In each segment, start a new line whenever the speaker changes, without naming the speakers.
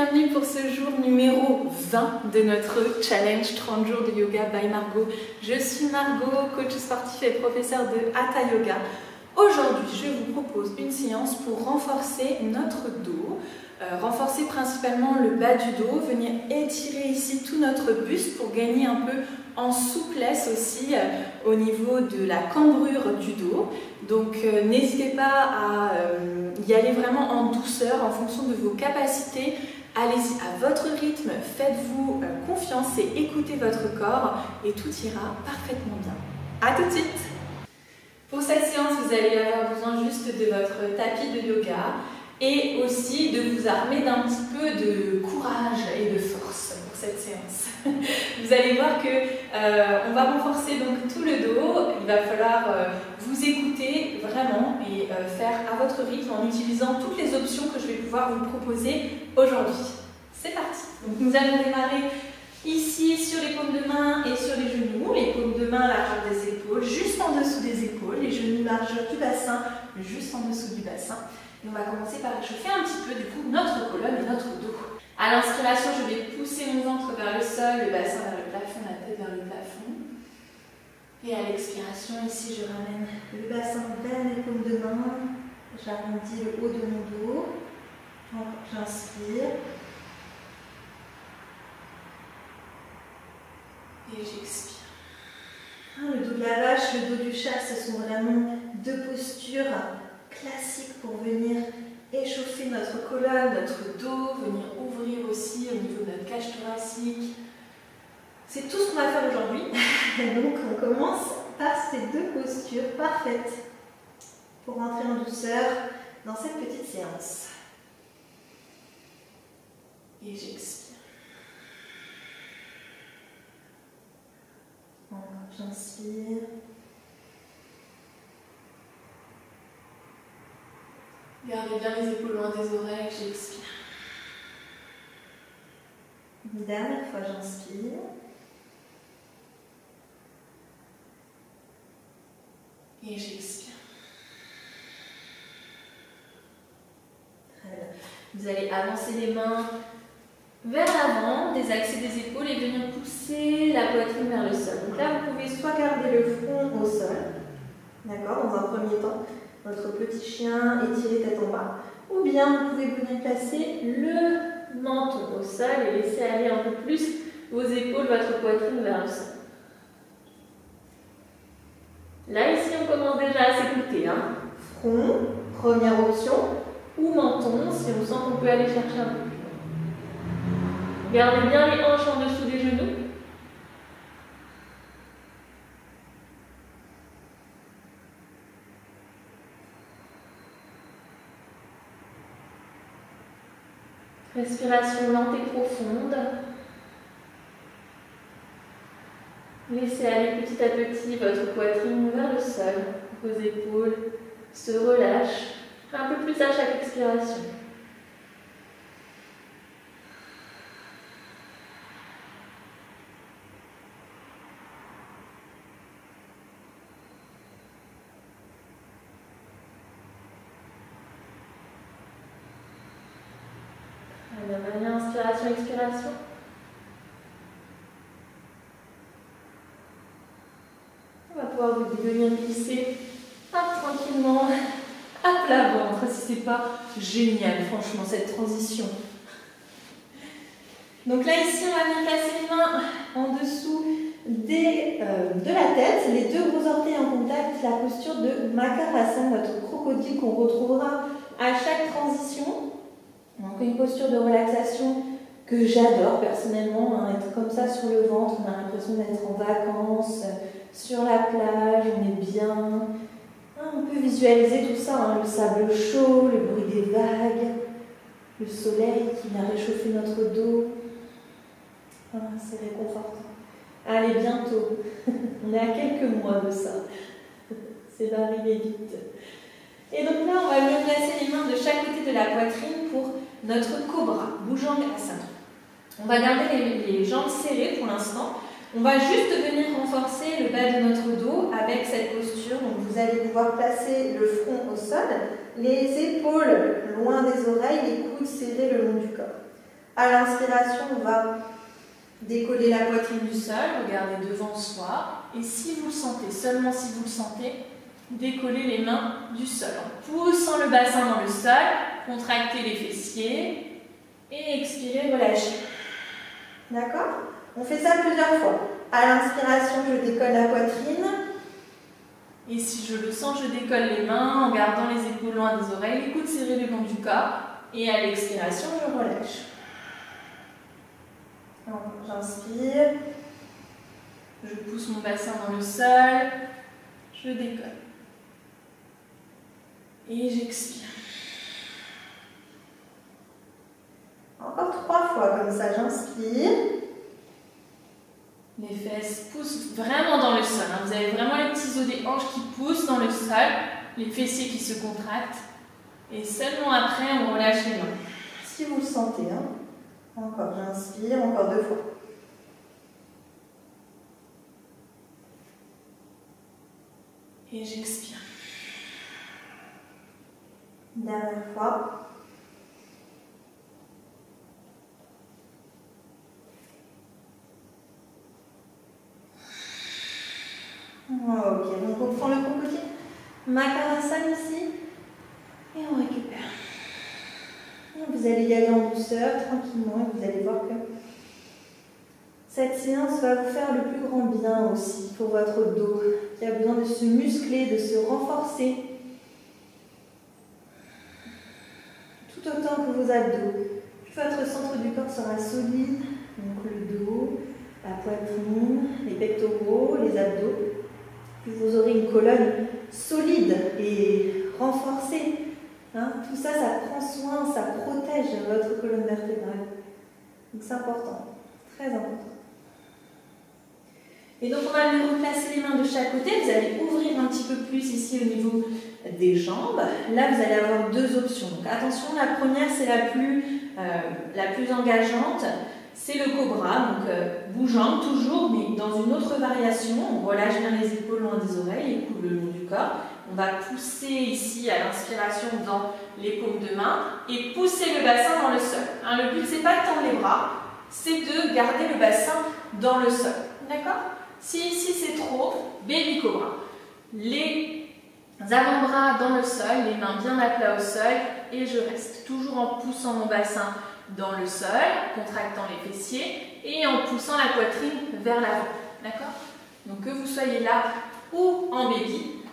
bienvenue pour ce jour numéro 20 de notre challenge 30 jours de yoga by Margot. Je suis Margot, coach sportif et professeur de Hatha Yoga. Aujourd'hui, je vous propose une séance pour renforcer notre dos, renforcer principalement le bas du dos, venir étirer ici tout notre buste pour gagner un peu en souplesse aussi au niveau de la cambrure du dos. Donc n'hésitez pas à y aller vraiment en douceur en fonction de vos capacités. Allez-y à votre rythme, faites-vous confiance et écoutez votre corps et tout ira parfaitement bien. A tout de suite! Pour cette séance, vous allez avoir besoin juste de votre tapis de yoga et aussi de vous armer d'un petit peu de courage et de force pour cette séance. Vous allez voir que on va renforcer donc tout le dos. Il va falloir vous écouter vraiment et faire à votre rythme en utilisant toutes les options que je vais pouvoir vous proposer aujourd'hui. C'est parti! Donc nous allons démarrer ici sur les paumes de main et sur les genoux, les paumes de main largeur des épaules, juste en dessous des épaules, les genoux largeur du bassin, juste en dessous du bassin. Et on va commencer par réchauffer un petit peu du coup notre colonne et notre dos. À l'inspiration, je vais pousser mon ventre vers le sol, le bassin vers le plafond, la tête vers le plafond. Et à l'expiration, ici je ramène le bassin vers les paumes de main, j'arrondis le haut de mon dos, j'inspire. Et j'expire. Le dos de la vache, le dos du chat, ce sont vraiment deux postures classiques pour venir échauffer notre colonne, notre dos, venir ouvrir aussi au niveau de notre cage thoracique. C'est tout ce qu'on va faire aujourd'hui. Donc on commence par ces deux postures parfaites pour rentrer en douceur dans cette petite séance. Et j'expire. J'inspire. Gardez bien les épaules loin des oreilles, j'expire. Une dernière fois, j'inspire. Et j'expire. Très bien. Vous allez avancer les mains vers l'avant, désaxer des épaules et venir pousser la poitrine vers le sol. Donc là, vous pouvez soit garder le front au sol, d'accord, dans un premier temps, votre petit chien étiré tête en bas, ou bien vous pouvez venir placer le menton au sol et laisser aller un peu plus vos épaules, votre poitrine vers le sol. Là, ici, on commence déjà à s'écouter. Front, première option, ou menton, si on sent qu'on peut aller chercher un peu plus. Gardez bien les hanches en dessous des genoux. Respiration lente et profonde. Laissez aller petit à petit votre poitrine vers le sol. Vos épaules se relâchent un peu plus à chaque expiration. Allez, inspiration, expiration. On va pouvoir vous venir glisser tranquillement à plat ventre si c'est pas génial, franchement, cette transition. Donc là, ici, on va venir placer les mains en dessous de la tête, les deux gros orteils en contact, la posture de Makarasana, notre crocodile qu'on retrouvera à chaque transition. Donc une posture de relaxation que j'adore personnellement, être comme ça sur le ventre, on a l'impression d'être en vacances, sur la plage, on est bien. On peut visualiser tout ça, le sable chaud, le bruit des vagues, le soleil qui vient réchauffer notre dos. C'est réconfortant. Allez, bientôt, on est à quelques mois de ça, c'est d'arriver vite. Et donc là, on va venir placer les mains de chaque côté de la poitrine pour notre cobra, Bhujangasana. On va garder les jambes serrées pour l'instant. On va juste venir renforcer le bas de notre dos avec cette posture. Donc vous allez pouvoir placer le front au sol, les épaules loin des oreilles, les coudes serrés le long du corps. À l'inspiration, on va décoller la poitrine du sol, regardez devant soi. Et si vous le sentez, seulement si vous le sentez, décollez les mains du sol. En poussant le bassin dans le sol, contractez les fessiers et expirez, relâchez. D'accord? On fait ça plusieurs fois. À l'inspiration, je décolle la poitrine. Et si je le sens, je décolle les mains en gardant les épaules loin des oreilles, les coudes serrés le long du corps. Et à l'expiration, je relâche. J'inspire. Je pousse mon bassin dans le sol. Je décolle. Et j'expire. Encore 3 fois comme ça, j'inspire. Les fesses poussent vraiment dans le sol. Vous avez vraiment les petits os des hanches qui poussent dans le sol, les fessiers qui se contractent. Et seulement après, on relâche les mains. Si vous le sentez. Encore, j'inspire, encore 2 fois. Et j'expire. Dernière fois. Ok, donc on prend le crocodile, Makarasana ici, et on récupère. Vous allez y aller en douceur, tranquillement, et vous allez voir que cette séance va vous faire le plus grand bien aussi pour votre dos, qui a besoin de se muscler, de se renforcer, tout autant que vos abdos. Plus votre centre du corps sera solide, donc le dos, la poitrine, les pectoraux, les abdos. Puis vous aurez une colonne solide et renforcée. Tout ça, ça prend soin, ça protège votre colonne vertébrale. Donc c'est important, très important. Et donc on va replacer les mains de chaque côté. Vous allez ouvrir un petit peu plus ici au niveau des jambes. Là, vous allez avoir 2 options. Donc attention, la première, c'est la plus engageante. C'est le cobra, donc bougeant toujours, mais dans une autre variation. On relâche bien les épaules loin des oreilles, les coudes le long du corps. On va pousser ici à l'inspiration dans les paumes de main et pousser le bassin dans le sol. Le but, c'est pas de tendre les bras, c'est de garder le bassin dans le sol. D'accord? Si ici c'est trop, baby cobra. Les avant-bras dans le sol, les mains bien à plat au sol et je reste toujours en poussant mon bassin dans le sol, contractant les fessiers et en poussant la poitrine vers l'avant. D'accord? Donc que vous soyez là ou en baby,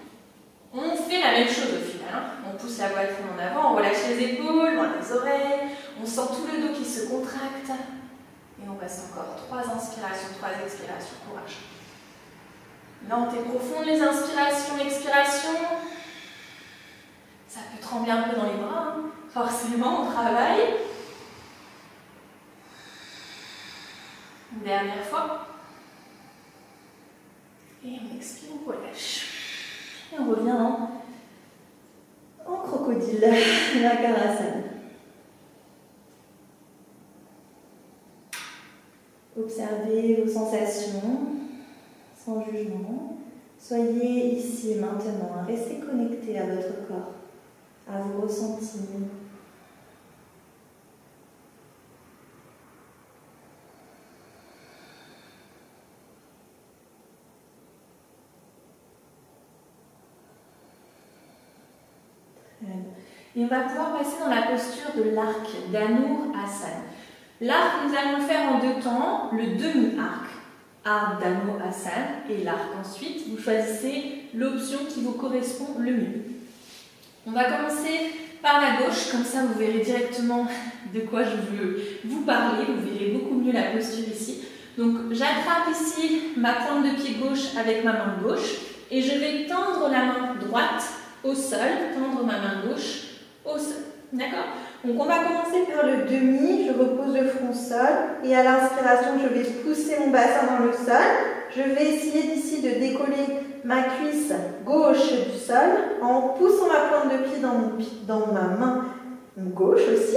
on fait la même chose au final. On pousse la poitrine en avant, on relâche les épaules, loin des oreilles, on sent tout le dos qui se contracte. Et on passe encore 3 inspirations, 3 expirations. Courage. Lente et profonde, les inspirations, expirations. Ça peut trembler un peu dans les bras, forcément, on travaille. Dernière fois. Et on expire, on relâche. Et on revient en crocodile, Makarasana. Observez vos sensations, sans jugement. Soyez ici maintenant, restez connecté à votre corps, à vos ressentis. Et on va pouvoir passer dans la posture de l'arc, d'Anurasana. L'arc, nous allons le faire en 2 temps, le demi-arc, arc d'Anurasana et l'arc. Ensuite, vous choisissez l'option qui vous correspond le mieux. On va commencer par la gauche, comme ça vous verrez directement de quoi je veux vous parler, vous verrez beaucoup mieux la posture ici. Donc j'attrape ici ma pointe de pied gauche avec ma main gauche et je vais tendre la main droite au sol, tendre ma main gauche au sol. D'accord? Donc on va commencer par le demi, je repose le front au sol et à l'inspiration je vais pousser mon bassin dans le sol. Je vais essayer d'ici de décoller ma cuisse gauche du sol en poussant ma pointe de pied dans ma main gauche aussi.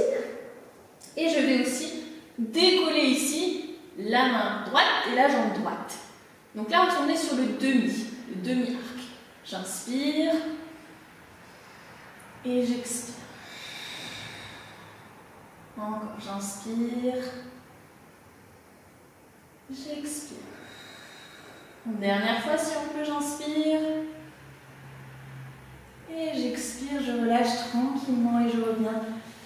Et je vais aussi décoller ici la main droite et la jambe droite. Donc là on est sur le demi-arc. Encore, j'inspire. J'expire. Dernière fois, si on peut, j'inspire. Et j'expire, je relâche tranquillement et je reviens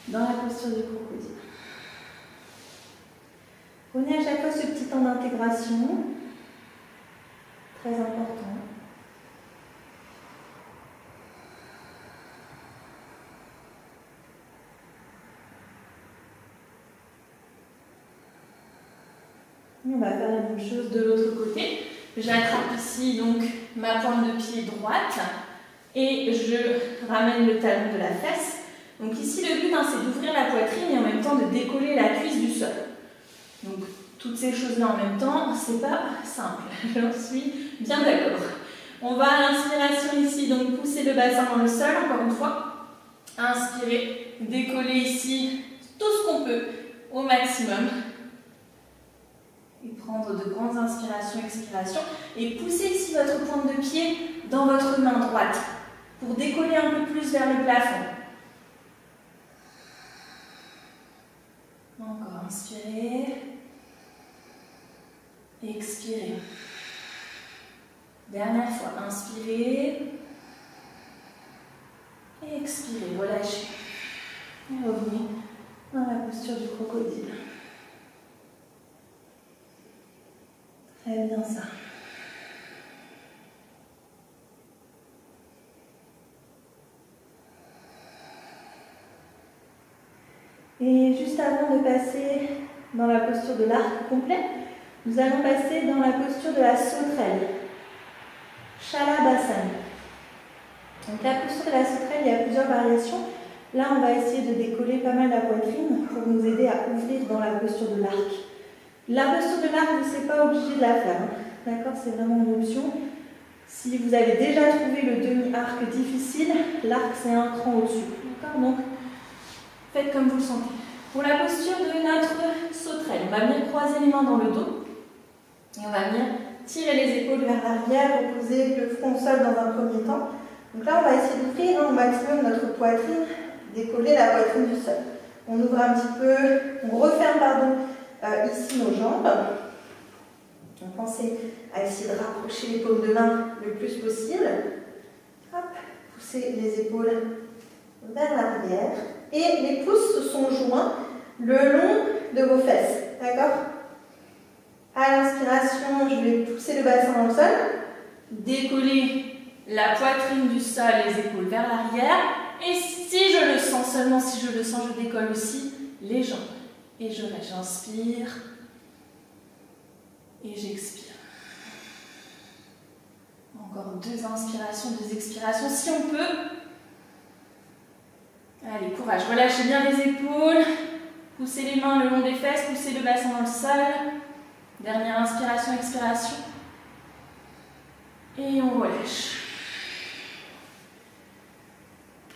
dans la posture du crocodile. Prenez à chaque fois ce petit temps d'intégration, très important. Et on va faire la même chose de l'autre côté. J'attrape ici donc ma pointe de pied droite et je ramène le talon de la fesse. Donc ici le but c'est d'ouvrir la poitrine et en même temps de décoller la cuisse du sol. Donc toutes ces choses-là en même temps, c'est pas simple, j'en suis bien d'accord. On va à l'inspiration ici, donc pousser le bassin dans le sol, encore une fois. Inspirer, décoller ici tout ce qu'on peut au maximum. Et prendre de grandes inspirations, expirations. Et poussez ici votre pointe de pied dans votre main droite pour décoller un peu plus vers le plafond. Encore, inspirez. Expirez. Dernière fois, inspirez. Et expirez, relâchez. Et revenez dans la posture du crocodile. Très bien ça. Et juste avant de passer dans la posture de l'arc complet, nous allons passer dans la posture de la sauterelle. Shalabhasana. Donc la posture de la sauterelle, il y a plusieurs variations. Là, on va essayer de décoller pas mal la poitrine pour nous aider à ouvrir dans la posture de l'arc. La posture de l'arc, vous ne serez pas obligé de la faire. D'accord, c'est vraiment une option. Si vous avez déjà trouvé le demi-arc difficile, l'arc c'est un cran au-dessus. D'accord, donc faites comme vous le sentez. Pour la posture de notre sauterelle, on va venir croiser les mains dans le dos. Et on va venir tirer les épaules vers l'arrière, reposer le front au sol dans un premier temps. Donc là, on va essayer d'ouvrir au maximum notre poitrine, décoller la poitrine du sol. On ouvre un petit peu, on referme ici nos jambes. Donc pensez à essayer de rapprocher les paumes de main le plus possible. Hop, poussez les épaules vers l'arrière. Et les pouces se sont joints le long de vos fesses. D'accord ? À l'inspiration, je vais pousser le bassin dans le sol. Décoller la poitrine du sol, les épaules vers l'arrière. Et si je le sens, seulement si je le sens, je décolle aussi les jambes. Et je lâche, j'inspire. Et j'expire. Encore 2 inspirations, 2 expirations, si on peut. Allez, courage, relâchez bien les épaules. Poussez les mains le long des fesses, poussez le bassin dans le sol. Dernière inspiration, expiration. Et on relâche.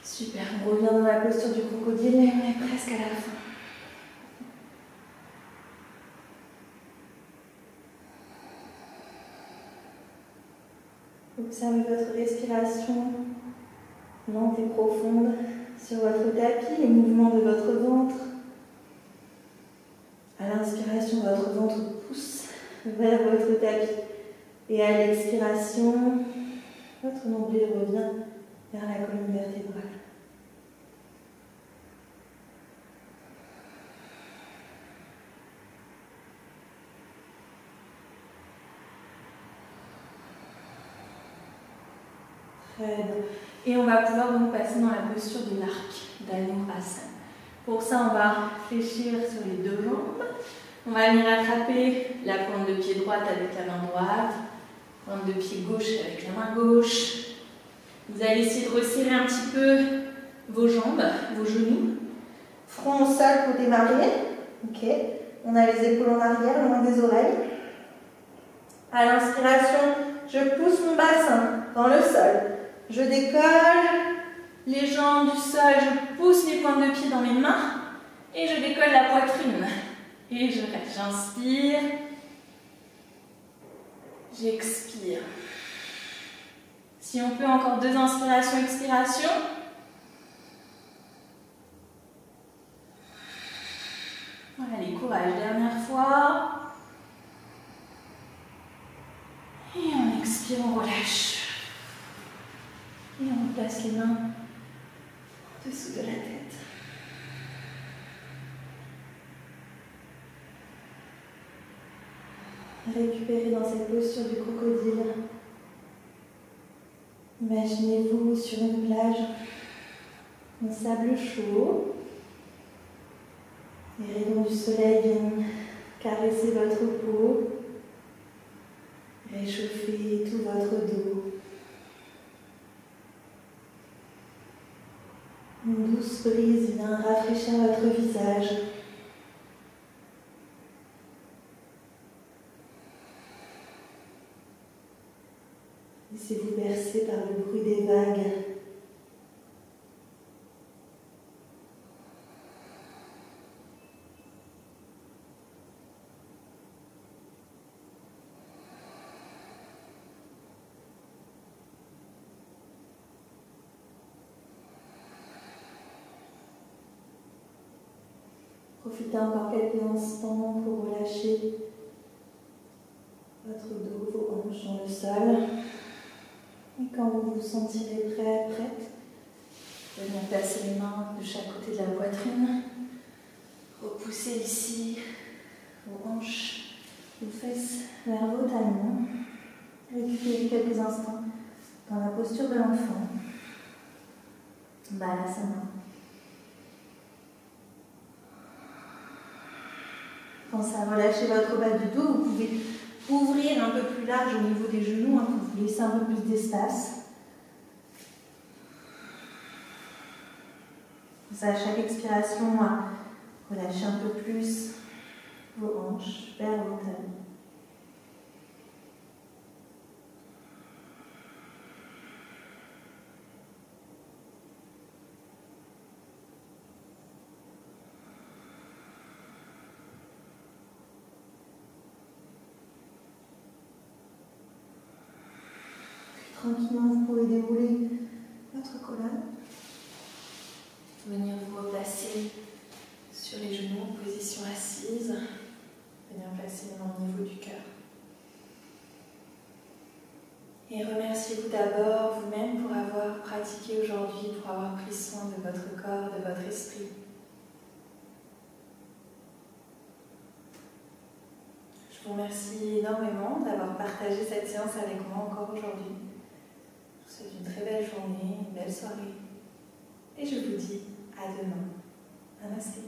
Super, on revient dans la posture du crocodile et on est presque à la fin. Observez votre respiration lente et profonde sur votre tapis, les mouvements de votre ventre. À l'inspiration, votre ventre pousse vers votre tapis. Et à l'expiration, votre nombril revient vers la colonne vertébrale. Très bien. Et on va pouvoir donc passer dans la posture de l'arc d'Anurasana. Pour ça, on va fléchir sur les 2 jambes. On va venir attraper la pointe de pied droite avec la main droite, pointe de pied gauche avec la main gauche. Vous allez essayer de resserrer un petit peu vos jambes, vos genoux. Front au sol pour démarrer. Ok. On a les épaules en arrière, loin des oreilles. À l'inspiration, je pousse mon bassin dans le sol. Je décolle les jambes du sol, je pousse les pointes de pied dans mes mains et je décolle la poitrine. Et je reste, j'inspire, j'expire. Si on peut, encore 2 inspirations, expirations. Allez, courage, dernière fois. Et on expire, on relâche. Et on place les mains en-dessous de la tête. Récupérez dans cette posture du crocodile. Imaginez-vous sur une plage, un sable chaud. Les rayons du soleil viennent caresser votre peau, réchauffer tout votre dos. Une douce brise vient rafraîchir votre visage. Laissez-vous bercer par le bruit des vagues. Profitez encore quelques instants pour relâcher votre dos, vos hanches dans le sol. Et quand vous vous sentirez prêt, prête, venez placer les mains de chaque côté de la poitrine. Repoussez ici vos hanches, vos fesses vers vos talons. Récupérez quelques instants dans la posture de l'enfant. Balasana. Pensez à relâcher votre bas du dos. Vous pouvez ouvrir un peu plus large au niveau des genoux pour vous laisser un peu plus d'espace. Pensez à chaque expiration à relâcher un peu plus vos hanches vers vos talons. Tranquillement, vous pouvez dérouler votre colonne. Venir vous replacer sur les genoux en position assise. Venir placer les mains au niveau du cœur. Et remerciez-vous d'abord vous-même pour avoir pratiqué aujourd'hui, pour avoir pris soin de votre corps, de votre esprit. Je vous remercie énormément d'avoir partagé cette séance avec moi encore aujourd'hui. Je vous souhaite une très belle journée, une belle soirée. Et je vous dis à demain. Namasté.